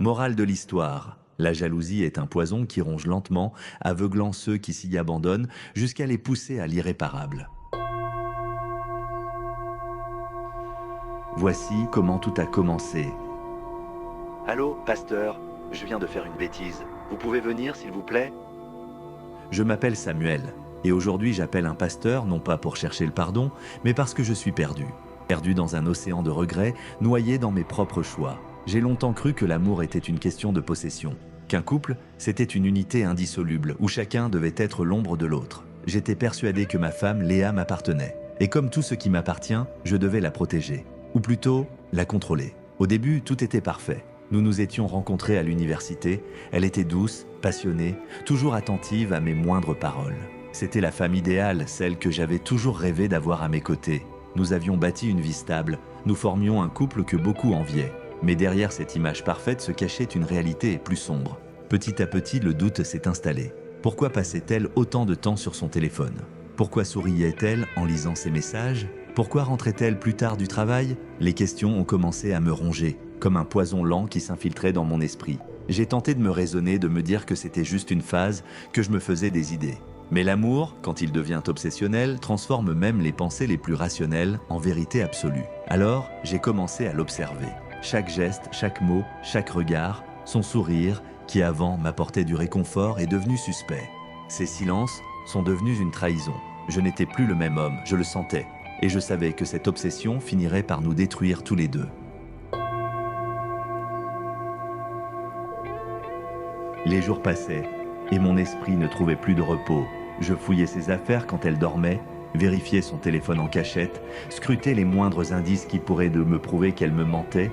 Morale de l'histoire. La jalousie est un poison qui ronge lentement, aveuglant ceux qui s'y abandonnent jusqu'à les pousser à l'irréparable. Voici comment tout a commencé. Allô, pasteur, je viens de faire une bêtise. Vous pouvez venir, s'il vous plaît? Je m'appelle Samuel, et aujourd'hui j'appelle un pasteur non pas pour chercher le pardon, mais parce que je suis perdu. Perdu dans un océan de regrets, noyé dans mes propres choix. J'ai longtemps cru que l'amour était une question de possession, qu'un couple, c'était une unité indissoluble, où chacun devait être l'ombre de l'autre. J'étais persuadé que ma femme, Léa, m'appartenait. Et comme tout ce qui m'appartient, je devais la protéger. Ou plutôt, la contrôler. Au début, tout était parfait. Nous nous étions rencontrés à l'université. Elle était douce, passionnée, toujours attentive à mes moindres paroles. C'était la femme idéale, celle que j'avais toujours rêvé d'avoir à mes côtés. Nous avions bâti une vie stable. Nous formions un couple que beaucoup enviaient. Mais derrière cette image parfaite se cachait une réalité plus sombre. Petit à petit, le doute s'est installé. Pourquoi passait-elle autant de temps sur son téléphone? Pourquoi souriait-elle en lisant ses messages? Pourquoi rentrait-elle plus tard du travail? Les questions ont commencé à me ronger, comme un poison lent qui s'infiltrait dans mon esprit. J'ai tenté de me raisonner, de me dire que c'était juste une phase, que je me faisais des idées. Mais l'amour, quand il devient obsessionnel, transforme même les pensées les plus rationnelles en vérité absolue. Alors, j'ai commencé à l'observer. Chaque geste, chaque mot, chaque regard, son sourire, qui avant m'apportait du réconfort, est devenu suspect. Ces silences sont devenus une trahison. Je n'étais plus le même homme, je le sentais. Et je savais que cette obsession finirait par nous détruire tous les deux. Les jours passaient, et mon esprit ne trouvait plus de repos. Je fouillais ses affaires quand elle dormait, vérifiais son téléphone en cachette, scrutais les moindres indices qui pourraient me prouver qu'elle me mentait.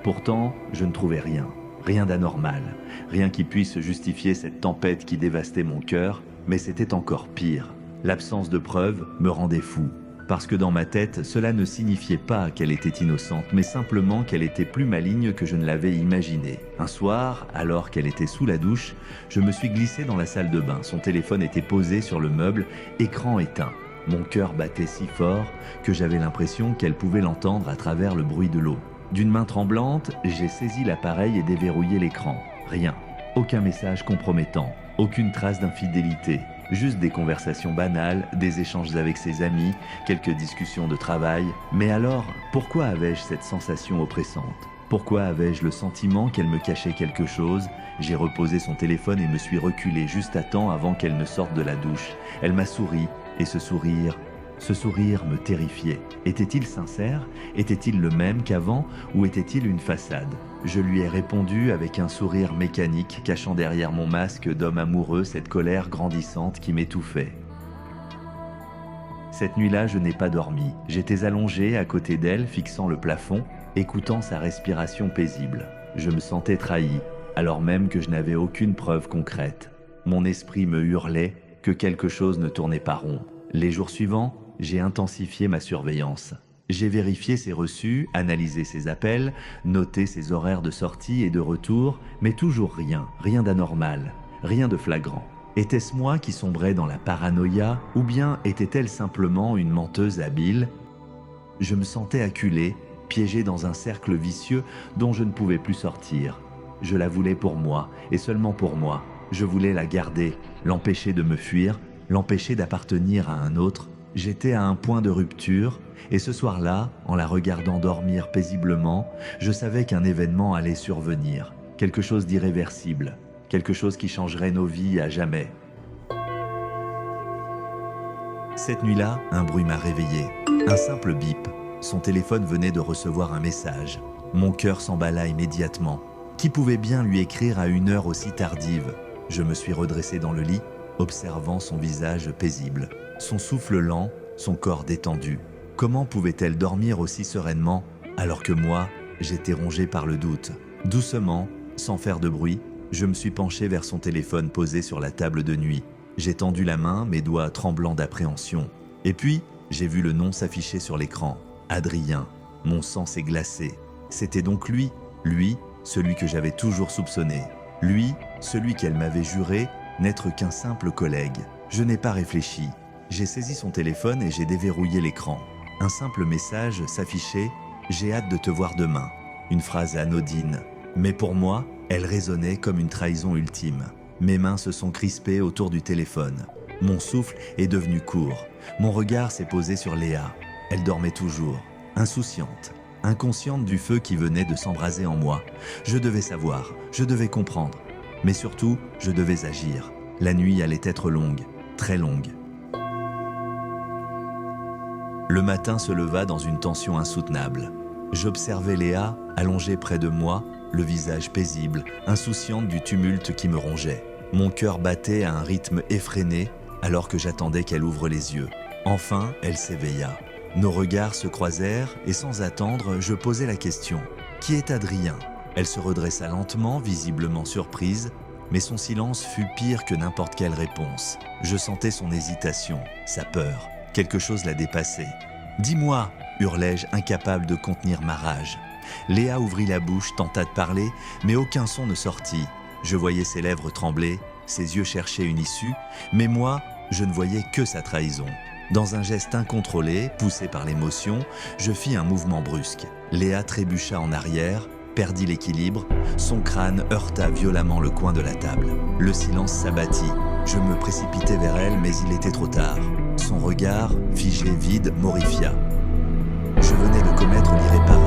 Pourtant, je ne trouvais rien, rien d'anormal, rien qui puisse justifier cette tempête qui dévastait mon cœur, mais c'était encore pire. L'absence de preuves me rendait fou, parce que dans ma tête, cela ne signifiait pas qu'elle était innocente, mais simplement qu'elle était plus maligne que je ne l'avais imaginé. Un soir, alors qu'elle était sous la douche, je me suis glissé dans la salle de bain. Son téléphone était posé sur le meuble, écran éteint. Mon cœur battait si fort que j'avais l'impression qu'elle pouvait l'entendre à travers le bruit de l'eau. D'une main tremblante, j'ai saisi l'appareil et déverrouillé l'écran. Rien. Aucun message compromettant. Aucune trace d'infidélité. Juste des conversations banales, des échanges avec ses amis, quelques discussions de travail. Mais alors, pourquoi avais-je cette sensation oppressante? Pourquoi avais-je le sentiment qu'elle me cachait quelque chose? J'ai reposé son téléphone et me suis reculé juste à temps avant qu'elle ne sorte de la douche. Elle m'a souri, et ce sourire me terrifiait. Était-il sincère? Était-il le même qu'avant ou était-il une façade? Je lui ai répondu avec un sourire mécanique, cachant derrière mon masque d'homme amoureux cette colère grandissante qui m'étouffait. Cette nuit-là, je n'ai pas dormi. J'étais allongé à côté d'elle, fixant le plafond, écoutant sa respiration paisible. Je me sentais trahi, alors même que je n'avais aucune preuve concrète. Mon esprit me hurlait que quelque chose ne tournait pas rond. Les jours suivants, j'ai intensifié ma surveillance. J'ai vérifié ses reçus, analysé ses appels, noté ses horaires de sortie et de retour, mais toujours rien d'anormal, rien de flagrant. Était-ce moi qui sombrais dans la paranoïa, ou bien était-elle simplement une menteuse habile? Je me sentais acculé, piégé dans un cercle vicieux dont je ne pouvais plus sortir. Je la voulais pour moi, et seulement pour moi. Je voulais la garder, l'empêcher de me fuir, l'empêcher d'appartenir à un autre. J'étais à un point de rupture, et ce soir-là, en la regardant dormir paisiblement, je savais qu'un événement allait survenir, quelque chose d'irréversible, quelque chose qui changerait nos vies à jamais. Cette nuit-là, un bruit m'a réveillé, un simple bip. Son téléphone venait de recevoir un message. Mon cœur s'emballa immédiatement. Qui pouvait bien lui écrire à une heure aussi tardive? Je me suis redressé dans le lit, observant son visage paisible, son souffle lent, son corps détendu. Comment pouvait-elle dormir aussi sereinement alors que moi, j'étais rongé par le doute? Doucement, sans faire de bruit, je me suis penché vers son téléphone posé sur la table de nuit. J'ai tendu la main, mes doigts tremblants d'appréhension. Et puis, j'ai vu le nom s'afficher sur l'écran. Adrien. Mon sang s'est glacé. C'était donc lui, celui que j'avais toujours soupçonné. Lui, celui qu'elle m'avait juré n'être qu'un simple collègue. Je n'ai pas réfléchi. J'ai saisi son téléphone et j'ai déverrouillé l'écran. Un simple message s'affichait « J'ai hâte de te voir demain ». Une phrase anodine, Mais pour moi, elle résonnait comme une trahison ultime. Mes mains se sont crispées autour du téléphone. Mon souffle est devenu court. Mon regard s'est posé sur Léa. Elle dormait toujours, insouciante, inconsciente du feu qui venait de s'embraser en moi. Je devais savoir, je devais comprendre. Mais surtout, je devais agir. La nuit allait être longue, très longue. Le matin se leva dans une tension insoutenable. J'observais Léa, allongée près de moi, le visage paisible, insouciante du tumulte qui me rongeait. Mon cœur battait à un rythme effréné alors que j'attendais qu'elle ouvre les yeux. Enfin, elle s'éveilla. Nos regards se croisèrent et sans attendre, je posai la question. « Qui est Adrien ?» Elle se redressa lentement, visiblement surprise, mais son silence fut pire que n'importe quelle réponse. Je sentais son hésitation, sa peur. Quelque chose la dépassait. « Dis-moi !» hurlai-je, incapable de contenir ma rage. Léa ouvrit la bouche, tenta de parler, mais aucun son ne sortit. Je voyais ses lèvres trembler, ses yeux chercher une issue, mais moi, je ne voyais que sa trahison. Dans un geste incontrôlé, poussé par l'émotion, je fis un mouvement brusque. Léa trébucha en arrière, perdit l'équilibre, son crâne heurta violemment le coin de la table. Le silence s'abattit. Je me précipitai vers elle, mais il était trop tard. Son regard, figé, vide, m'horrifia. Je venais de commettre l'irréparable.